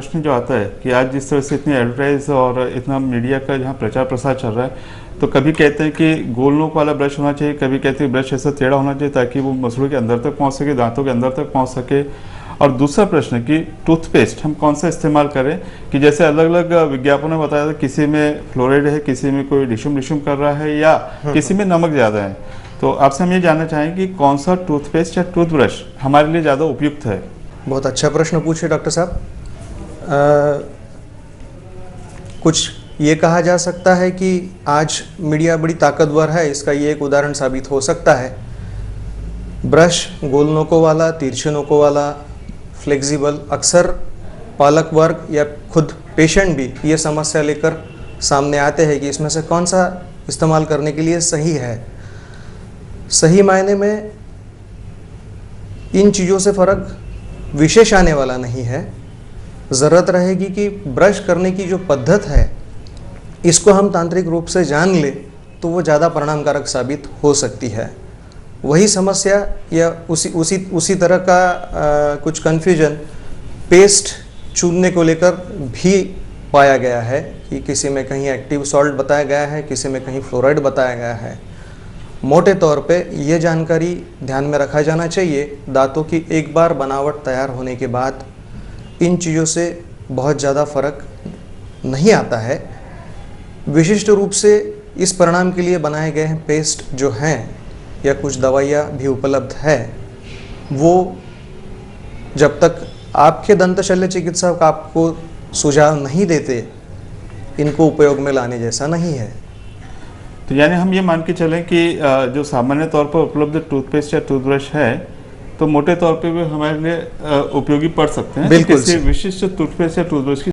प्रश्न जो आता है कि आज जिस तरह से इतनी एडवर्टाइज और इतना मीडिया का जहाँ प्रचार प्रसार चल रहा है, तो कभी कहते हैं कि गोल नोक वाला ब्रश होना चाहिए, कभी कहते हैं ब्रश ऐसा टेढ़ा होना चाहिए ताकि वो मसूड़ों के अंदर तक पहुँच सके, दांतों के अंदर तक पहुँच सके। और दूसरा प्रश्न कि टूथपेस्ट हम कौन सा इस्तेमाल करें, कि जैसे अलग अलग विज्ञापनों में बताया था किसी में फ्लोराइड है, किसी में कोई डिशुम डिशुम कर रहा है या किसी में नमक ज़्यादा है। तो आपसे हम ये जानना चाहेंगे कि कौन सा टूथपेस्ट या टूथब्रश हमारे लिए ज़्यादा उपयुक्त है। बहुत अच्छा प्रश्न पूछे डॉक्टर साहब। कुछ ये कहा जा सकता है कि आज मीडिया बड़ी ताकतवर है, इसका ये एक उदाहरण साबित हो सकता है। ब्रश गोल नोकों वाला, तिरछे नोकों वाला, फ्लेक्सिबल, अक्सर पालक वर्ग या खुद पेशेंट भी ये समस्या लेकर सामने आते हैं कि इसमें से कौन सा इस्तेमाल करने के लिए सही है। सही मायने में इन चीज़ों से फ़र्क विशेष आने वाला नहीं है। ज़रूरत रहेगी कि ब्रश करने की जो पद्धत है इसको हम तांत्रिक रूप से जान ले तो वो ज़्यादा परिणामकारक साबित हो सकती है। वही समस्या या उसी तरह का कुछ कन्फ्यूजन पेस्ट चुनने को लेकर भी पाया गया है कि किसी में कहीं एक्टिव सॉल्ट बताया गया है, किसी में कहीं फ्लोराइड बताया गया है। मोटे तौर पे ये जानकारी ध्यान में रखा जाना चाहिए, दांतों की एक बार बनावट तैयार होने के बाद इन चीज़ों से बहुत ज़्यादा फर्क नहीं आता है। विशिष्ट रूप से इस परिणाम के लिए बनाए गए हैं पेस्ट जो हैं या कुछ दवाइयाँ भी उपलब्ध है, वो जब तक आपके दंत शल्य चिकित्सक आपको सुझाव नहीं देते इनको उपयोग में लाने जैसा नहीं है। तो यानी हम ये मान के चलें कि जो सामान्य तौर पर उपलब्ध टूथपेस्ट या टूथब्रश है तो मोटे तौर पे भी हमारे लिए उपयोगी पड़ सकते हैं। बिल्कुल किसी विशिष्ट टूथपेस्ट या टूथब्रश की